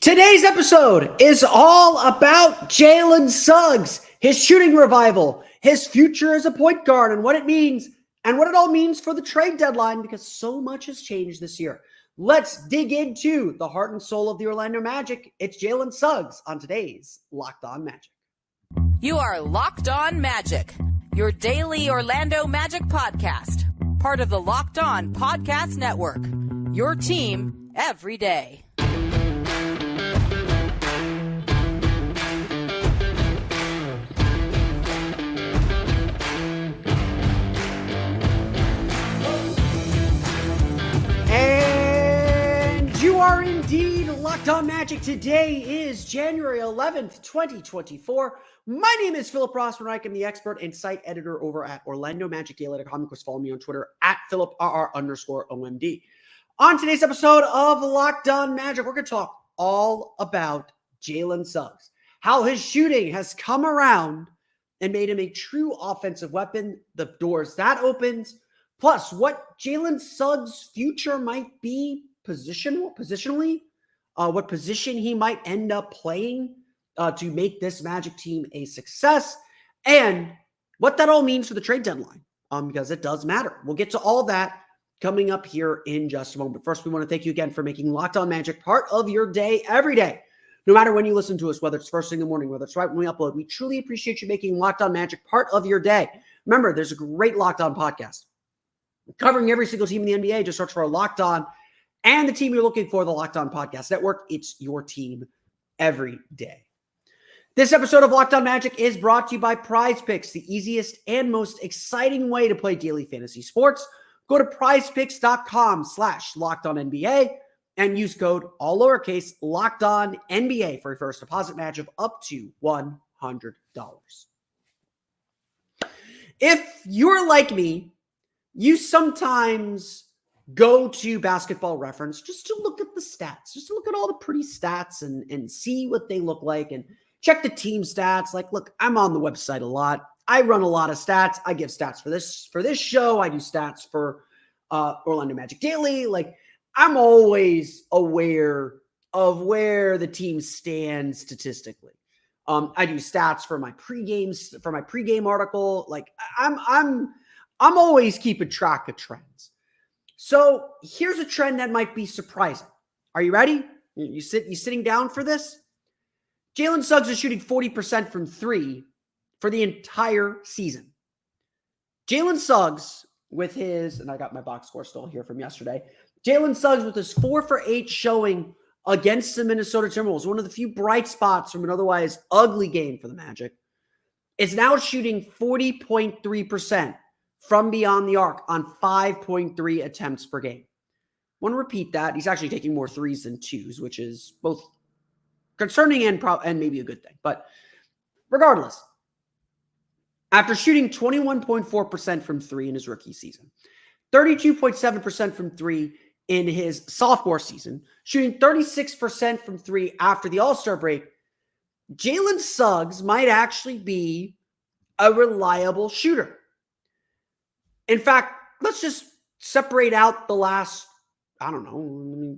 Today's episode is all about Jalen Suggs, his shooting revival, his future as a point guard, and what it means, and what it all means for the trade deadline, because so much has changed this year. Let's dig into the heart and soul of the Orlando Magic. It's Jalen Suggs on today's Locked On Magic. You are Locked On Magic, your daily Orlando Magic podcast, part of the Locked On Podcast Network, your team every day. And you are indeed Locked On Magic. Today is January 11th, 2024. My name is Philip Rossman-Reich. I'm the expert and site editor over at OrlandoMagicDaily.com. Of course, follow me on Twitter at PhilipRR_OMD. On today's episode of Locked On Magic, we're going to talk all about Jalen Suggs, how his shooting has come around and made him a true offensive weapon, the doors that opens, plus what Jalen Suggs' future might be positionally, what position he might end up playing to make this Magic team a success, and what that all means for the trade deadline, because it does matter. We'll get to all that coming up here in just a moment. But first, we want to thank you again for making Locked On Magic part of your day every day. No matter when you listen to us, whether it's first thing in the morning, whether it's right when we upload, we truly appreciate you making Locked On Magic part of your day. Remember, there's a great Locked On podcast covering every single team in the NBA. Just search for Locked On and the team you're looking for, the Locked On Podcast Network. It's your team every day. This episode of Locked On Magic is brought to you by PrizePicks, the easiest and most exciting way to play daily fantasy sports. Go to prizepicks.com/LockedOnNBA and use code all lowercase LockedOnNBA for your first deposit match of up to $100. If you're like me, you sometimes go to Basketball Reference just to look at the stats, just to look at all the pretty stats and see what they look like and check the team stats. Like, look, I'm on the website a lot. I run a lot of stats. I give stats for this show. I do stats for Orlando Magic Daily. Like, I'm always aware of where the team stands statistically. I do stats for my pregame article. Like, I'm always keeping track of trends. So here's a trend that might be surprising. Are you ready? You sitting down for this? Jalen Suggs is shooting 40% from three for the entire season. Jalen Suggs with his, and I got my box score still here from yesterday, Jalen Suggs with his 4 for 8 showing against the Minnesota Timberwolves, one of the few bright spots from an otherwise ugly game for the Magic, is now shooting 40.3% from beyond the arc on 5.3 attempts per game. I want to repeat that. He's actually taking more threes than twos, which is both concerning and maybe a good thing. But regardless, after shooting 21.4% from three in his rookie season, 32.7% from three in his sophomore season, shooting 36% from three after the All-Star break, Jalen Suggs might actually be a reliable shooter. In fact, let's just separate out the last, I don't know,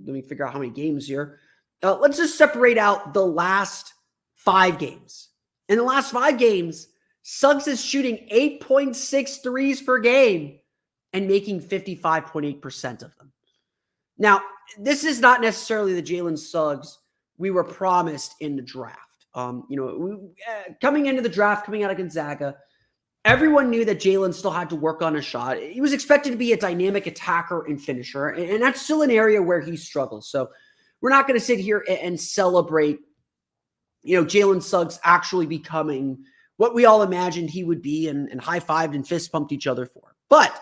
let me figure out how many games here. Let's just separate out the last 5 games. In the last 5 games, Suggs is shooting 8.6 threes per game and making 55.8% of them. Now, this is not necessarily the Jalen Suggs we were promised in the draft. Coming into the draft, coming out of Gonzaga, everyone knew that Jalen still had to work on a shot. He was expected to be a dynamic attacker and finisher, and that's still an area where he struggles. So we're not going to sit here and celebrate, Jalen Suggs actually becoming what we all imagined he would be and high-fived and fist-pumped each other for. But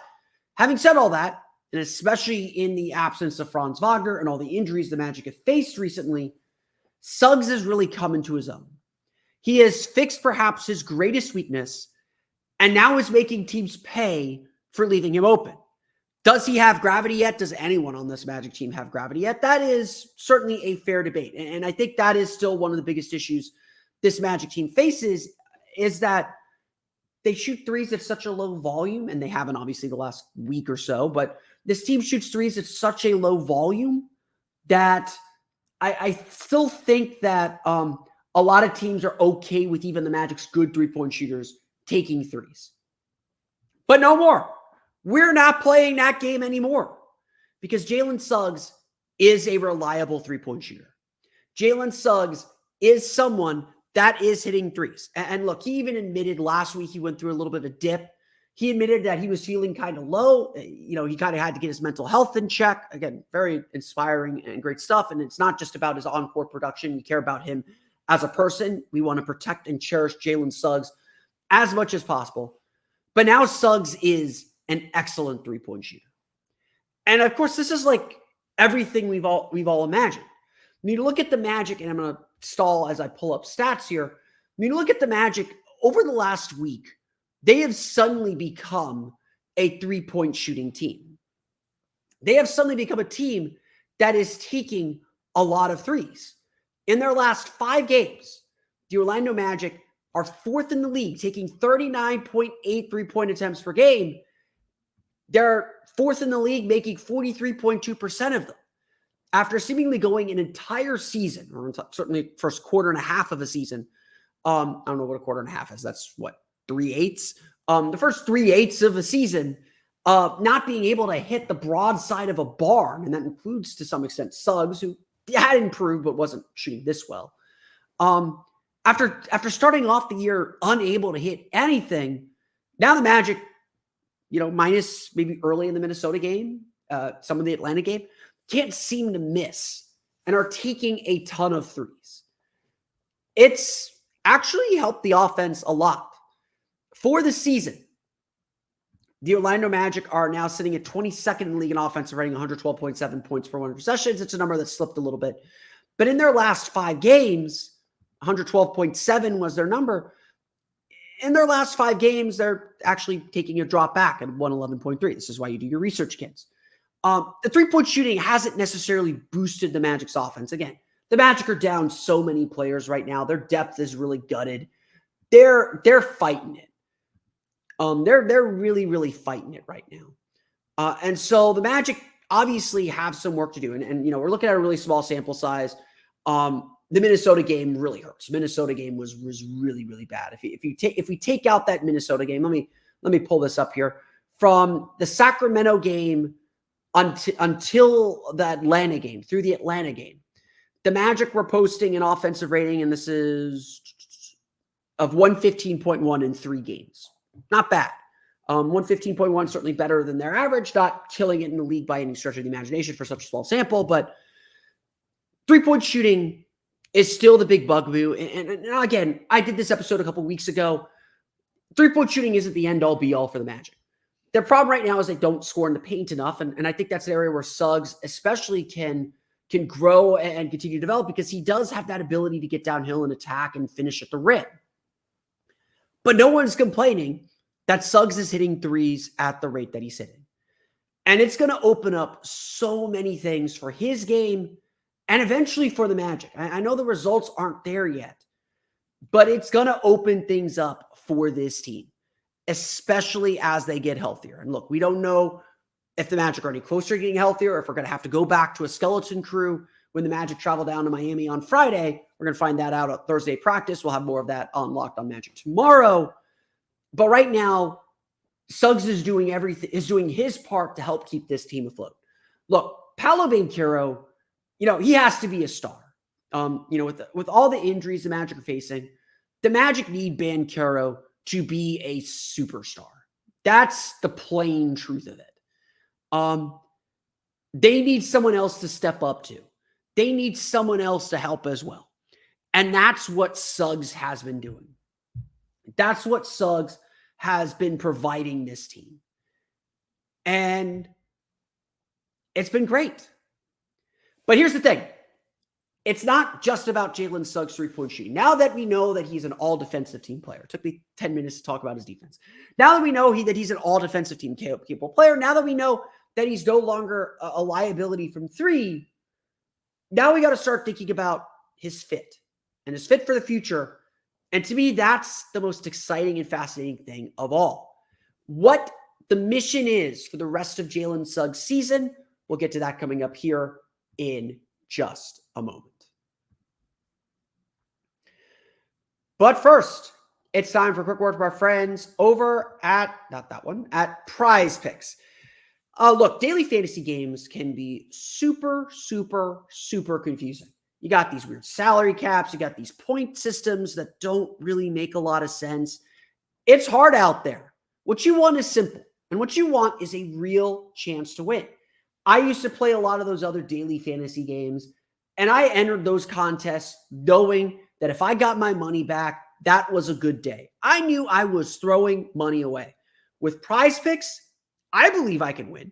having said all that, and especially in the absence of Franz Wagner and all the injuries the Magic have faced recently, Suggs has really come into his own. He has fixed perhaps his greatest weakness and now is making teams pay for leaving him open. Does he have gravity yet? Does anyone on this Magic team have gravity yet? That is certainly a fair debate. And I think that is still one of the biggest issues this Magic team faces, is that they shoot threes at such a low volume, and they haven't obviously the last week or so, but this team shoots threes at such a low volume that I still think that a lot of teams are okay with even the Magic's good three-point shooters taking threes. But no more. We're not playing that game anymore because Jalen Suggs is a reliable three-point shooter. Jalen Suggs is someone that is hitting threes. And look, he even admitted last week he went through a little bit of a dip. He admitted that he was feeling kind of low. He kind of had to get his mental health in check. Again, very inspiring and great stuff. And it's not just about his on-court production. We care about him as a person. We want to protect and cherish Jalen Suggs as much as possible. But now Suggs is an excellent three-point shooter. And of course, this is like everything we've all imagined. I mean, look at the Magic, and I'm going to stall as I pull up stats here. I mean, look at the Magic over the last week. They have suddenly become a three-point shooting team. They have suddenly become a team that is taking a lot of threes. In their last 5 games, the Orlando Magic are 4th in the league, taking 39.8 three-point attempts per game. They're 4th in the league, making 43.2% of them. After seemingly going an entire season, or certainly first quarter and a half of a season, I don't know what a quarter and a half is. That's what, 3/8? The first 3/8 of a season, not being able to hit the broadside of a barn, and that includes to some extent Suggs, who had improved but wasn't shooting this well. After starting off the year unable to hit anything, now the Magic, minus maybe early in the Minnesota game, some of the Atlanta game, can't seem to miss and are taking a ton of threes. It's actually helped the offense a lot. For the season, the Orlando Magic are now sitting at 22nd in the league in offensive rating, 112.7 points per 100 possessions. It's a number that slipped a little bit. But in their last 5 games, 112.7 was their number. In their last 5 games, they're actually taking a drop back at 111.3. This is why you do your research, kids. The three-point shooting hasn't necessarily boosted the Magic's offense. Again, the Magic are down so many players right now. Their depth is really gutted. They're fighting it. They're really, really fighting it right now. And so the Magic obviously have some work to do. And we're looking at a really small sample size. The Minnesota game really hurts. Minnesota game was really, really bad. If we take out that Minnesota game, let me pull this up here. From the Sacramento game until the Atlanta game, through the Atlanta game, the Magic were posting an offensive rating, and this is of 115.1 in 3 games. Not bad. 115.1, certainly better than their average, not killing it in the league by any stretch of the imagination for such a small sample, but three-point shooting is still the big bugaboo. And again, I did this episode a couple weeks ago. Three-point shooting isn't the end-all, be-all for the Magic. Their problem right now is they don't score in the paint enough, and I think that's an area where Suggs especially can grow and continue to develop, because he does have that ability to get downhill and attack and finish at the rim. But no one's complaining that Suggs is hitting threes at the rate that he's hitting. And it's going to open up so many things for his game and eventually for the Magic. I know the results aren't there yet, but it's going to open things up for this team, especially as they get healthier. And look, we don't know if the Magic are any closer to getting healthier, or if we're going to have to go back to a skeleton crew when the Magic travel down to Miami on Friday. We're going to find that out at Thursday practice. We'll have more of that on Locked On Magic tomorrow. But right now, Suggs is doing his part to help keep this team afloat. Look, Paolo Banchero, he has to be a star. With all the injuries the Magic are facing, the Magic need Banchero to be a superstar. That's the plain truth of it. They need someone else to step up to. They need someone else to help as well. And that's what Suggs has been doing. That's what Suggs has been providing this team. And it's been great. But here's the thing. It's not just about Jalen Suggs' three-point shooting. Now that we know that he's an all-defensive team player, it took me 10 minutes to talk about his defense. Now that we know that he's an all-defensive team capable player, now that we know that he's no longer a liability from 3, now we got to start thinking about his fit and his fit for the future. And to me, that's the most exciting and fascinating thing of all. What the mission is for the rest of Jalen Suggs' season, we'll get to that coming up here in just a moment. But first, it's time for a quick word from our friends over at, not that one, at PrizePicks. Look, daily fantasy games can be super, super, super confusing. You got these weird salary caps. You got these point systems that don't really make a lot of sense. It's hard out there. What you want is simple. And what you want is a real chance to win. I used to play a lot of those other daily fantasy games, and I entered those contests knowing that if I got my money back, that was a good day. I knew I was throwing money away. With PrizePicks, I believe I can win.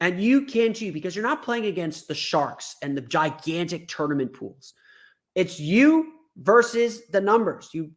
And you can too, because you're not playing against the sharks and the gigantic tournament pools. It's you versus the numbers. You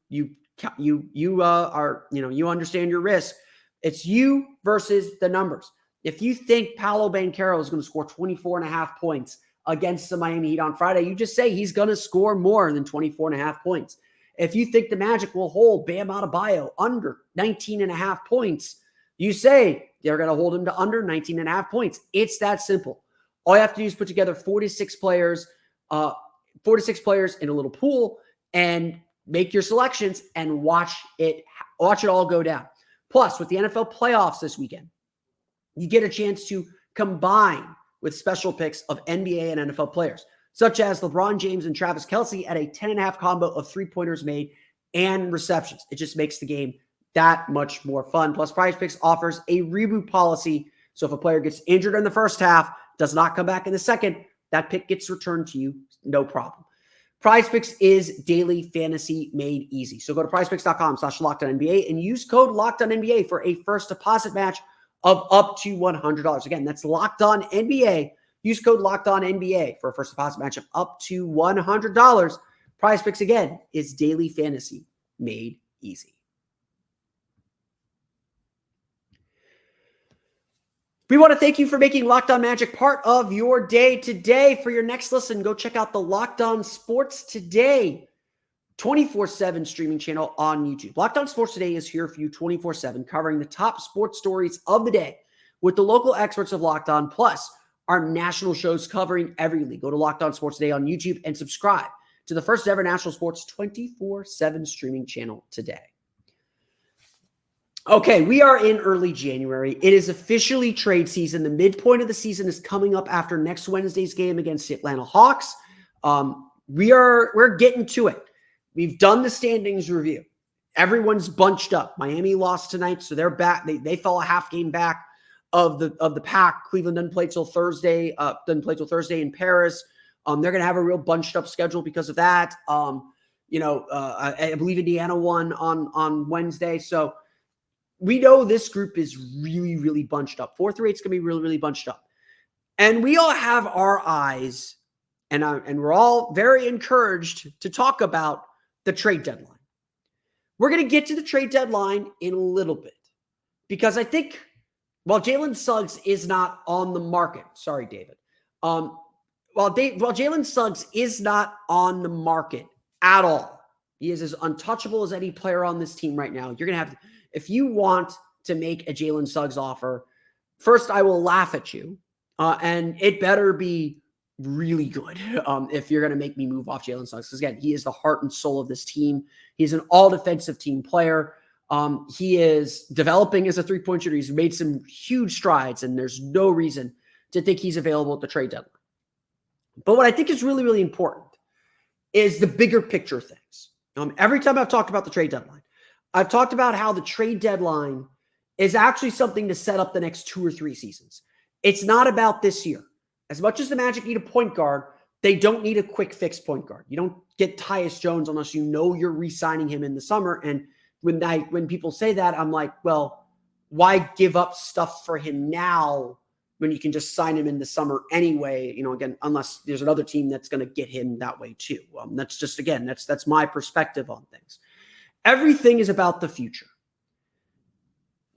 understand your risk. It's you versus the numbers. If you think Paolo Banchero is going to score 24.5 points against the Miami Heat on Friday, you just say he's going to score more than 24.5 points. If you think the Magic will hold Bam Adebayo under 19.5 points, you say they're going to hold him to under 19.5 points. It's that simple. All you have to do is put together 46 players in a little pool and make your selections and watch it all go down. Plus, with the NFL playoffs this weekend, you get a chance to combine with special picks of NBA and NFL players, such as LeBron James and Travis Kelce at a 10.5 combo of three-pointers made and receptions. It just makes the game that much more fun. Plus, PrizePicks offers a reboot policy. So if a player gets injured in the first half, does not come back in the second, that pick gets returned to you, no problem. PrizePicks is daily fantasy made easy. So go to prizepicks.com/LockedOnNBA and use code LockedOnNBA for a first deposit match of up to $100. Again, that's LockedOnNBA. Use code LockedOnNBA for a first deposit match of up to $100. PrizePicks, again, is daily fantasy made easy. We want to thank you for making Locked On Magic part of your day today. For your next listen, go check out the Locked On Sports Today 24/7 streaming channel on YouTube. Locked On Sports Today is here for you 24/7, covering the top sports stories of the day with the local experts of Locked On, plus our national shows covering every league. Go to Locked On Sports Today on YouTube and subscribe to the first ever national sports 24/7 streaming channel today. Okay, we are in early January. It is officially trade season. The midpoint of the season is coming up after next Wednesday's game against the Atlanta Hawks. We're getting to it. We've done the standings review. Everyone's bunched up. Miami lost tonight, so they're back. They fell a half game back of the pack. Cleveland doesn't play till Thursday. In Paris. They're going to have a real bunched up schedule because of that. I believe Indiana won on Wednesday, so we know this group is really, really bunched up. 4 through 8 is going to be really, really bunched up. And we all have our eyes, and we're all very encouraged to talk about the trade deadline. We're going to get to the trade deadline in a little bit because I think while Jalen Suggs is not on the market, sorry, David, while Jalen Suggs is not on the market at all, he is as untouchable as any player on this team right now. You're going to have to, if you want to make a Jalen Suggs offer, first I will laugh at you, and it better be really good if you're going to make me move off Jalen Suggs. Because again, he is the heart and soul of this team. He's an all-defensive team player. He is developing as a three-point shooter. He's made some huge strides, and there's no reason to think he's available at the trade deadline. But what I think is really, really important is the bigger picture things. Every time I've talked about the trade deadline, I've talked about how the trade deadline is actually something to set up the next 2 or 3 seasons. It's not about this year. As much as the Magic need a point guard, they don't need a quick fix point guard. You don't get Tyus Jones unless you know you're re-signing him in the summer. And when people say that, I'm like, well, why give up stuff for him now when you can just sign him in the summer anyway? Again, unless there's another team that's going to get him that way too. That's just, again, that's my perspective on things. Everything is about the future,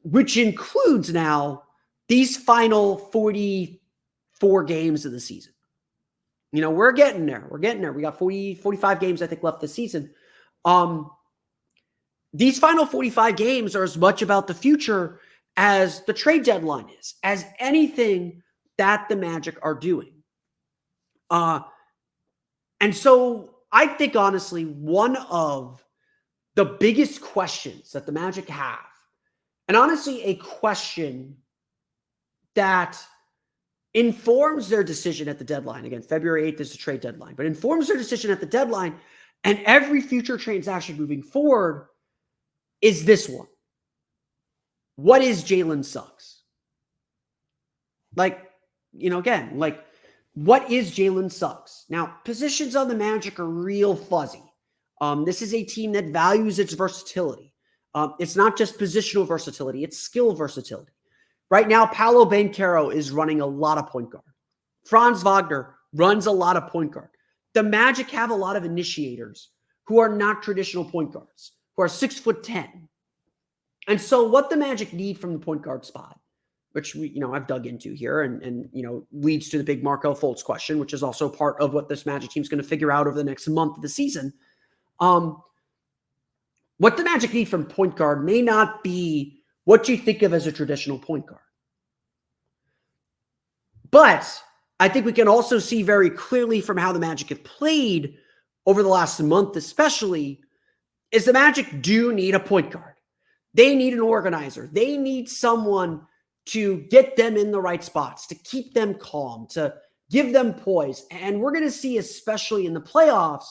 which includes now these final 44 games of the season. We're getting there. We got 45 games, I think, left this season. These final 45 games are as much about the future as the trade deadline is, as anything that the Magic are doing. And so I think, honestly, one of the biggest questions that the Magic have, and honestly, a question that informs their decision at the deadline. Again, February 8th is the trade deadline, but informs their decision at the deadline and every future transaction moving forward is this one. What is Jalen Suggs? Again, what is Jalen Suggs? Now, positions on the Magic are real fuzzy. This is a team that values its versatility. It's not just positional versatility, it's skill versatility. Right now, Paolo Banchero is running a lot of point guard. Franz Wagner runs a lot of point guard. The Magic have a lot of initiators who are not traditional point guards, who are 6'10". And so what the Magic need from the point guard spot, which I've dug into here and leads to the big Markelle Fultz question, which is also part of what this Magic team is going to figure out over the next month of the season. What the Magic need from point guard may not be what you think of as a traditional point guard. But I think we can also see very clearly from how the Magic have played over the last month especially, is the Magic do need a point guard. They need an organizer. They need someone to get them in the right spots, to keep them calm, to give them poise. And we're going to see, especially in the playoffs,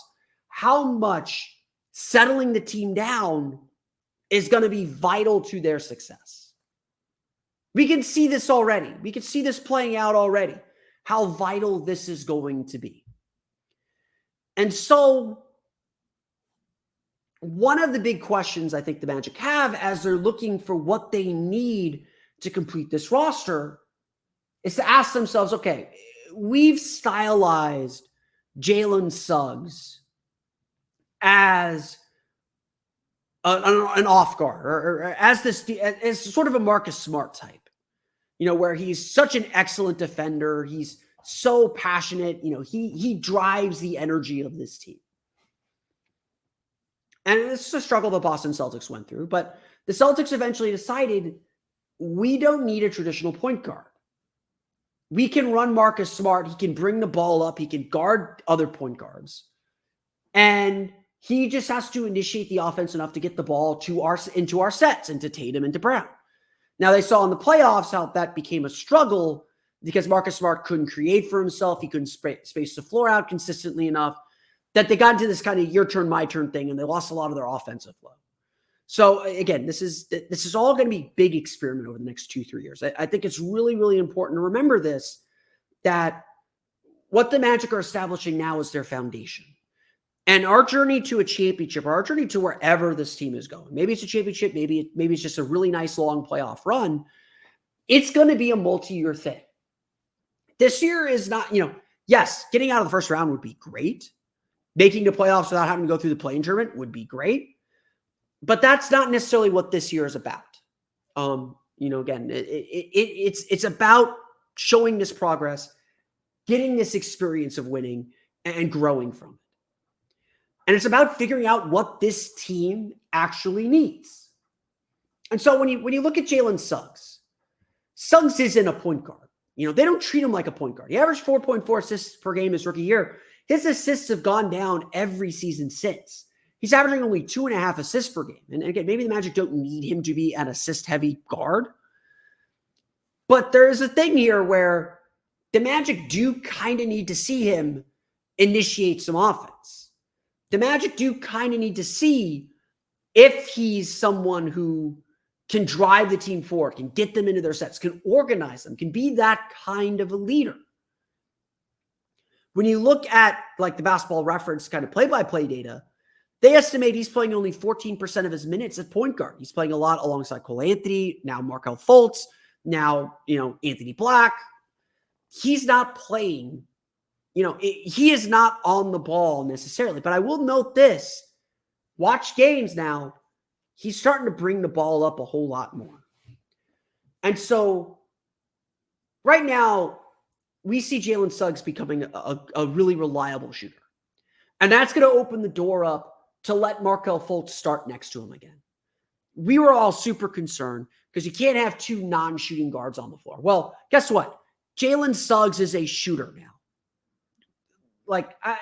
how much settling the team down is going to be vital to their success. We can see this already. We can see this playing out already, how vital this is going to be. And so one of the big questions I think the Magic have as they're looking for what they need to complete this roster is to ask themselves, okay, we've stylized Jalen Suggs as an off guard or as sort of a Marcus Smart type, where he's such an excellent defender. He's so passionate. He drives the energy of this team. And this is a struggle the Boston Celtics went through, but the Celtics eventually decided we don't need a traditional point guard. We can run Marcus Smart. He can bring the ball up. He can guard other point guards. And he just has to initiate the offense enough to get the ball into our sets, into Tatum and to Brown. Now, they saw in the playoffs how that became a struggle because Marcus Smart couldn't create for himself. He couldn't space the floor out consistently enough that they got into this kind of your turn, my turn thing, and they lost a lot of their offensive flow. So again, this is all going to be a big experiment over the next 2-3 years. I think it's really, really important to remember this, that what the Magic are establishing now is their foundation. And our journey to a championship, or our journey to wherever this team is going, maybe it's a championship, maybe it's just a really nice long playoff run, it's going to be a multi-year thing. This year is not, yes, getting out of the first round would be great. Making the playoffs without having to go through the play-in tournament would be great. But that's not necessarily what this year is about. Again, it's about showing this progress, getting this experience of winning and growing from it. And it's about figuring out what this team actually needs. And so when you look at Jalen Suggs, Suggs isn't a point guard. They don't treat him like a point guard. He averaged 4.4 assists per game his rookie year. His assists have gone down every season since. He's averaging only 2.5 assists per game. And again, maybe the Magic don't need him to be an assist-heavy guard. But there is a thing here where the Magic do kind of need to see him initiate some offense. The Magic do kind of need to see if he's someone who can drive the team forward, can get them into their sets, can organize them, can be that kind of a leader. When you look at the Basketball Reference kind of play-by-play data, they estimate he's playing only 14% of his minutes at point guard. He's playing a lot alongside Cole Anthony, now Markelle Fultz, now, Anthony Black. He's not playing, he is not on the ball necessarily. But I will note this, watch games now, he's starting to bring the ball up a whole lot more. And so right now, we see Jalen Suggs becoming a really reliable shooter. And that's going to open the door up to let Markelle Fultz start next to him again. We were all super concerned because you can't have two non-shooting guards on the floor. Well, guess what? Jalen Suggs is a shooter now.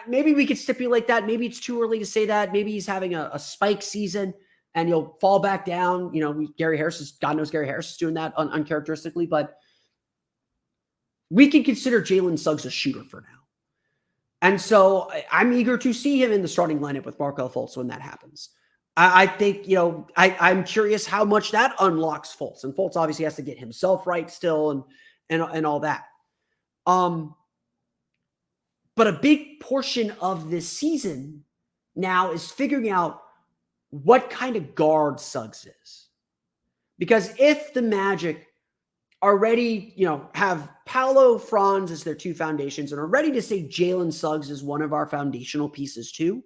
maybe we could stipulate that. Maybe it's too early to say that. Maybe he's having a spike season and he'll fall back down. Gary Harris is, God knows Gary Harris is doing that uncharacteristically, but we can consider Jalen Suggs a shooter for now. And so I'm eager to see him in the starting lineup with Markelle Fultz when that happens. I think, I'm curious how much that unlocks Fultz. And Fultz obviously has to get himself right still and all that. But a big portion of this season now is figuring out what kind of guard Suggs is. Because if the Magic are ready, have Paolo, Franz as their two foundations and are ready to say Jalen Suggs is one of our foundational pieces too,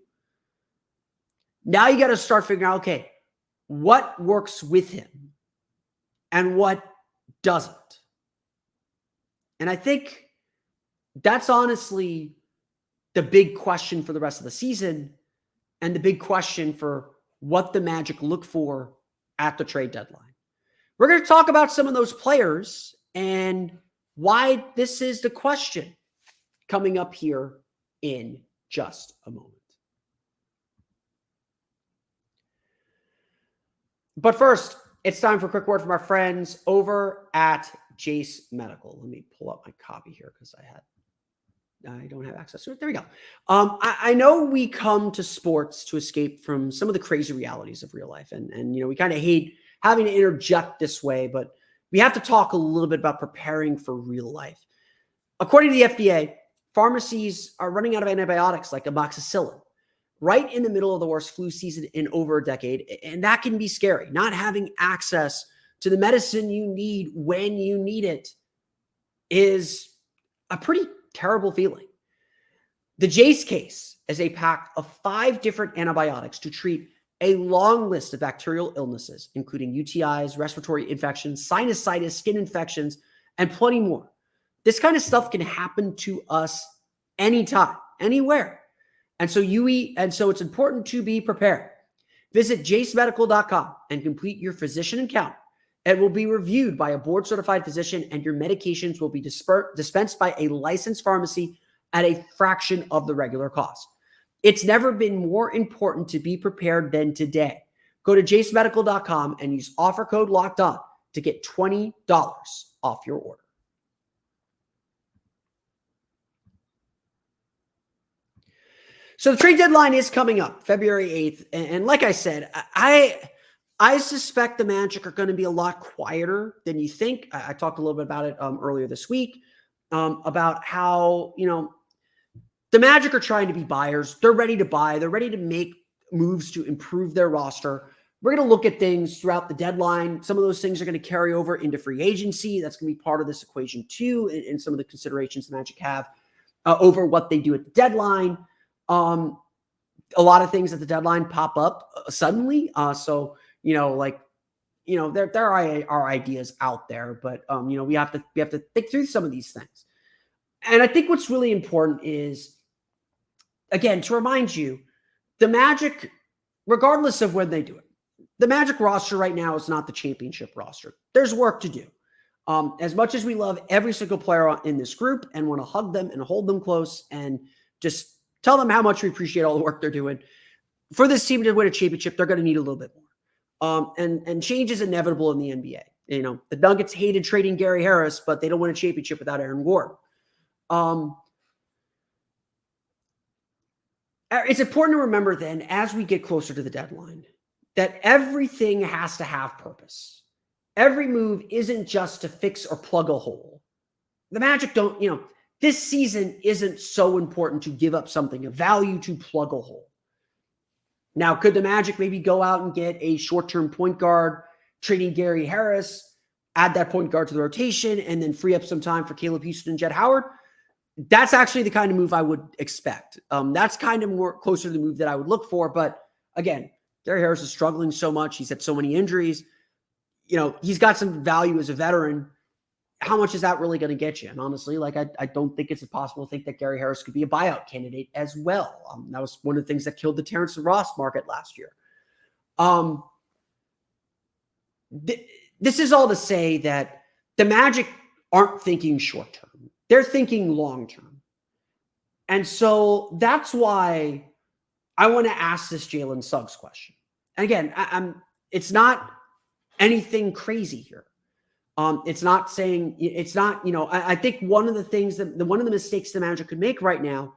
now you got to start figuring out, okay, what works with him and what doesn't. And I think that's honestly the big question for the rest of the season and the big question for what the Magic look for at the trade deadline. We're going to talk about some of those players and why this is the question coming up here in just a moment. But first, it's time for a quick word from our friends over at Jase Medical. Let me pull up my copy here because I don't have access to it. There we go. I know we come to sports to escape from some of the crazy realities of real life. And we kind of hate having to interject this way, but we have to talk a little bit about preparing for real life. According to the FDA, pharmacies are running out of antibiotics like amoxicillin right in the middle of the worst flu season in over a decade. And that can be scary. Not having access to the medicine you need when you need it is a pretty terrible feeling. The Jase case is a pack of 5 different antibiotics to treat a long list of bacterial illnesses, including UTIs, respiratory infections, sinusitis, skin infections, and plenty more. This kind of stuff can happen to us anytime, anywhere. And so it's important to be prepared. Visit jasemedical.com and complete your physician encounter. It will be reviewed by a board-certified physician, and your medications will be dispensed by a licensed pharmacy at a fraction of the regular cost. It's never been more important to be prepared than today. Go to jasemedical.com and use offer code LOCKEDON to get $20 off your order. So the trade deadline is coming up February 8th. And like I said, I suspect the Magic are going to be a lot quieter than you think. I talked a little bit about it earlier this week about how, the Magic are trying to be buyers. They're ready to buy. They're ready to make moves to improve their roster. We're going to look at things throughout the deadline. Some of those things are going to carry over into free agency. That's going to be part of this equation too, and some of the considerations the Magic have over what they do at the deadline. A lot of things at the deadline pop up suddenly. There are ideas out there, but we have to think through some of these things. And I think what's really important is, again, to remind you, the Magic, regardless of when they do it, the Magic roster right now is not the championship roster. There's work to do. As much as we love every single player in this group and want to hug them and hold them close and just tell them how much we appreciate all the work they're doing, for this team to win a championship, they're going to need a little bit more. And change is inevitable in the NBA. The Nuggets hated trading Gary Harris, but they don't win a championship without Aaron Gordon. It's important to remember then, as we get closer to the deadline, that everything has to have purpose. Every move isn't just to fix or plug a hole. The Magic don't, this season isn't so important to give up something of value to plug a hole. Now, could the Magic maybe go out and get a short-term point guard, trading Gary Harris, add that point guard to the rotation, and then free up some time for Caleb Houston and Jett Howard? That's actually the kind of move I would expect. That's kind of more closer to the move that I would look for. But again, Gary Harris is struggling so much. He's had so many injuries. He's got some value as a veteran. How much is that really going to get you? And honestly, I don't think it's impossible to think that Gary Harris could be a buyout candidate as well. That was one of the things that killed the Terrence Ross market last year. This is all to say that the Magic aren't thinking short term. They're thinking long term. And so that's why I want to ask this Jalen Suggs question. And again, it's not anything crazy here. It's not saying, it's not, I think one of the things one of the mistakes the manager could make right now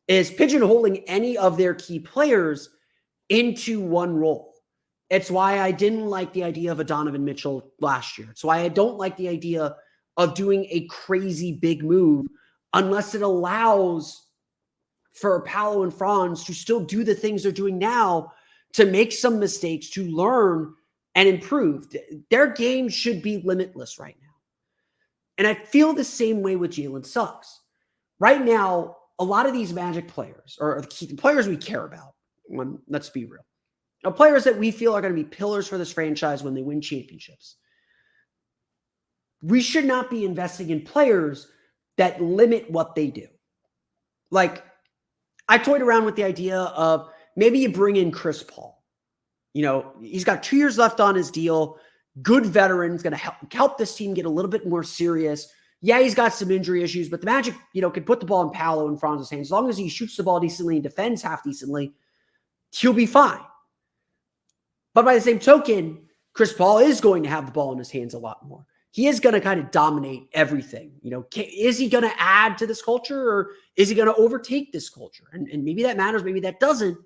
is pigeonholing any of their key players into one role. It's why I didn't like the idea of a Donovan Mitchell last year. It's why I don't like the idea of doing a crazy big move unless it allows for Paolo and Franz to still do the things they're doing now, to make some mistakes, to learn and improve. Their game should be limitless right now. And I feel the same way with Jalen Suggs. Right now, a lot of these Magic players, or the players we care about, let's be real, are players that we feel are going to be pillars for this franchise when they win championships. We should not be investing in players that limit what they do. Like, I toyed around with the idea of maybe you bring in Chris Paul. He's got 2 years left on his deal. Good veteran, is going to help this team get a little bit more serious. Yeah, he's got some injury issues, but the Magic, can put the ball in Paolo and Franz's hands. As long as he shoots the ball decently and defends half decently, he'll be fine. But by the same token, Chris Paul is going to have the ball in his hands a lot more. He is going to kind of dominate everything. Is he going to add to this culture, or is he going to overtake this culture? And maybe that matters, maybe that doesn't.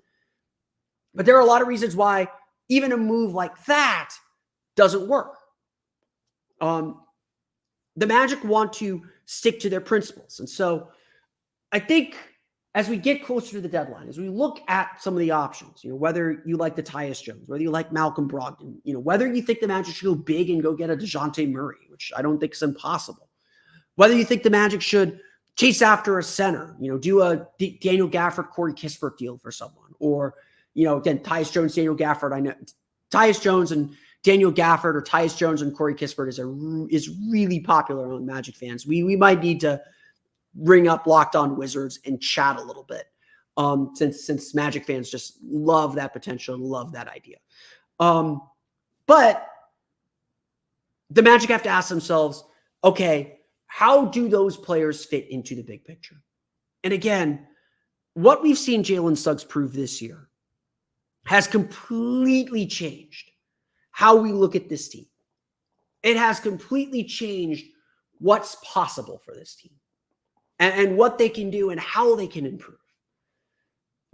But there are a lot of reasons why even a move like that doesn't work. The Magic want to stick to their principles. And so I think as we get closer to the deadline, as we look at some of the options, whether you like the Tyus Jones, whether you like Malcolm Brogdon, whether you think the Magic should go big and go get a DeJounte Murray, which I don't think is impossible, whether you think the Magic should chase after a center, do a Daniel Gafford, Corey Kispert deal for someone, or, again, Tyus Jones, Daniel Gafford. I know Tyus Jones and Daniel Gafford, or Tyus Jones and Corey Kispert is really popular among Magic fans. We might need to ring up Locked On Wizards and chat a little bit, since Magic fans just love that potential and love that idea. But the Magic have to ask themselves, okay, how do those players fit into the big picture? And again, what we've seen Jalen Suggs prove this year has completely changed how we look at this team. It has completely changed what's possible for this team and what they can do and how they can improve.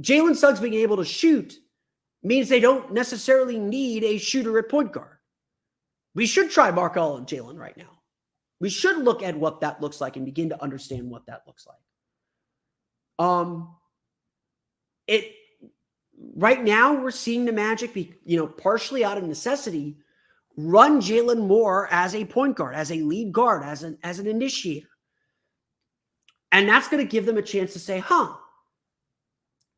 Jalen Suggs being able to shoot means they don't necessarily need a shooter at point guard. We should try Markelle and Jalen right now. We should look at what that looks like and begin to understand what that looks like. Right now we're seeing the Magic be, partially out of necessity, run Jalen more as a point guard, as a lead guard, as an initiator. And that's going to give them a chance to say,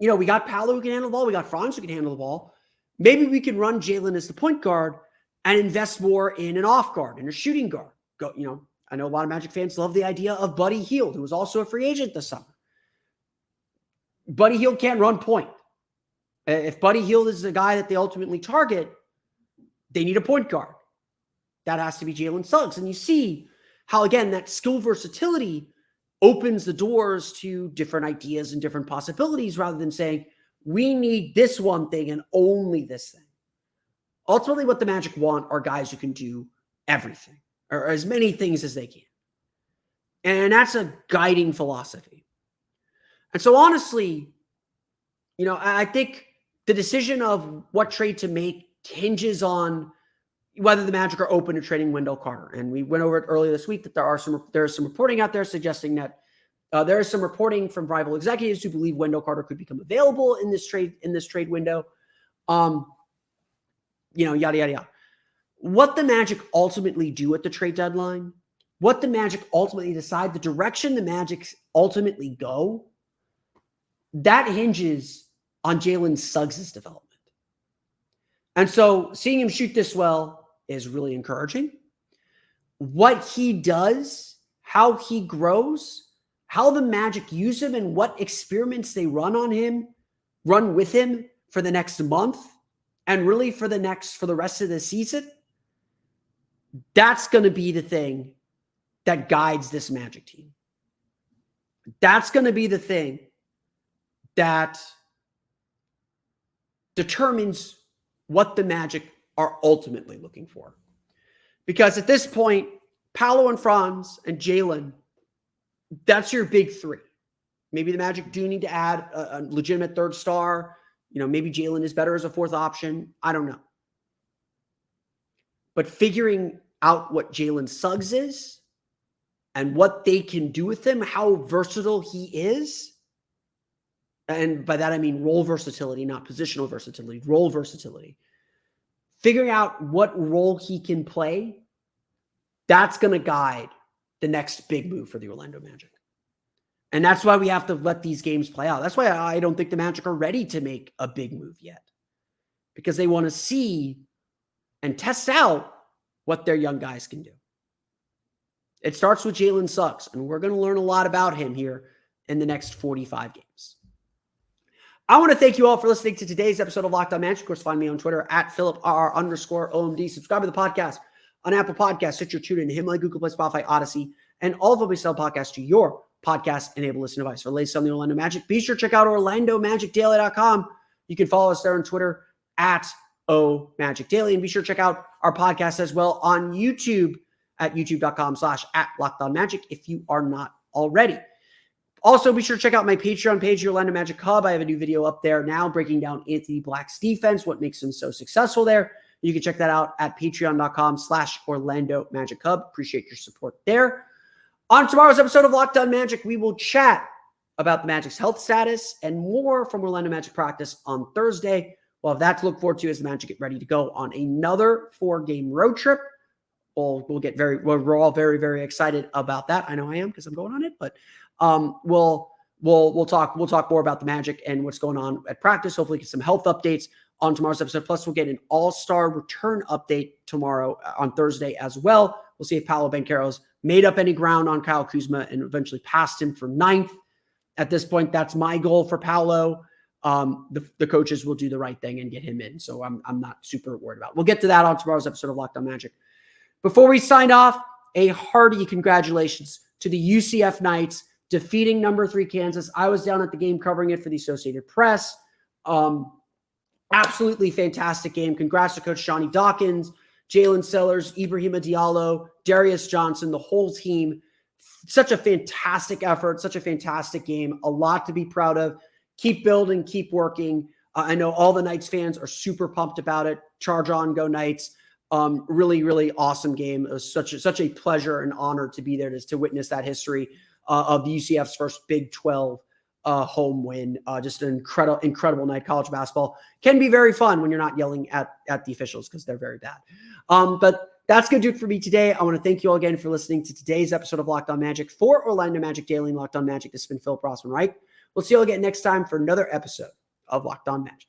we got Paolo who can handle the ball. We got Franz who can handle the ball. Maybe we can run Jalen as the point guard and invest more in an off guard and a shooting guard. I know a lot of Magic fans love the idea of Buddy Hield, who was also a free agent this summer. Buddy Hield can't run point. If Buddy Hield is the guy that they ultimately target, they need a point guard. That has to be Jalen Suggs. And you see how, again, that skill versatility opens the doors to different ideas and different possibilities, rather than saying, we need this one thing and only this thing. Ultimately, what the Magic want are guys who can do everything, or as many things as they can. And that's a guiding philosophy. And so honestly, I think the decision of what trade to make hinges on whether the Magic are open to trading Wendell Carter. And we went over it earlier this week that there is some reporting out there suggesting that there is some reporting from rival executives who believe Wendell Carter could become available in this trade window. Yada, yada, yada. What the Magic ultimately do at the trade deadline, what the Magic ultimately decide, the direction the Magic ultimately go, that hinges on Jalen Suggs' development. And so seeing him shoot this well is really encouraging. What he does, how he grows, how the Magic use him, and what experiments they run with him for the next month, and really for the rest of the season, that's going to be the thing that guides this Magic team. That's going to be the thing that determines what the Magic are ultimately looking for. Because at this point, Paolo and Franz and Jalen, that's your big three. Maybe the Magic do need to add a legitimate third star. Maybe Jalen is better as a fourth option. I don't know. But figuring out what Jalen Suggs is and what they can do with him, how versatile he is, and by that I mean role versatility, not positional versatility, role versatility. Figuring out what role he can play, that's going to guide the next big move for the Orlando Magic. And that's why we have to let these games play out. That's why I don't think the Magic are ready to make a big move yet. Because they want to see and test out what their young guys can do. It starts with Jalen Suggs, and we're going to learn a lot about him here in the next 45 games. I want to thank you all for listening to today's episode of Locked On Magic. Of course, find me on Twitter at @PhilipRR_OMD. Subscribe to the podcast on Apple Podcasts, Stitcher, TuneIn, Himalaya, Google Play, Spotify, Odyssey, and all of them we sell podcasts to your podcast-enabled listening device. For the latest on the Orlando Magic, be sure to check out OrlandoMagicDaily.com. You can follow us there on Twitter at @OMagicDaily, and be sure to check out our podcast as well on YouTube at youtube.com/@LockedOnMagic if you are not already. Also, be sure to check out my Patreon page, the Orlando Magic Hub. I have a new video up there now breaking down Anthony Black's defense, what makes him so successful there. You can check that out at patreon.com/Orlando Magic Hub. Appreciate your support there. On tomorrow's episode of Locked On Magic, we will chat about the Magic's health status and more from Orlando Magic practice on Thursday. We'll have that to look forward to as the Magic get ready to go on another 4-game road trip. We're all very, very excited about that. I know I am because I'm going on it, but we'll talk more about the Magic and what's going on at practice. Hopefully get some health updates on tomorrow's episode. Plus, we'll get an all-star return update tomorrow on Thursday as well. We'll see if Paolo Banchero's made up any ground on Kyle Kuzma and eventually passed him for 9th. At this point, that's my goal for Paolo. The coaches will do the right thing and get him in. So I'm not super worried about it. We'll get to that on tomorrow's episode of Locked On Magic. Before we sign off, a hearty congratulations to the UCF Knights defeating number 3 Kansas. I was down at the game covering it for the Associated Press. Absolutely fantastic game. Congrats to Coach Johnny Dawkins, Jalen Sellers, Ibrahima Diallo, Darius Johnson, the whole team. Such a fantastic effort, such a fantastic game. A lot to be proud of. Keep building, keep working. I know all the Knights fans are super pumped about it. Charge on, go Knights. Really, really awesome game. It was such a pleasure and honor to be there to witness that history of the UCF's first Big 12 home win. Just an incredible night. College basketball can be very fun when you're not yelling at the officials because they're very bad. But that's going to do it for me today. I want to thank you all again for listening to today's episode of Locked On Magic for Orlando Magic Daily and Locked On Magic. This has been Philip Rossman-Reich. We'll see you all again next time for another episode of Locked On Magic.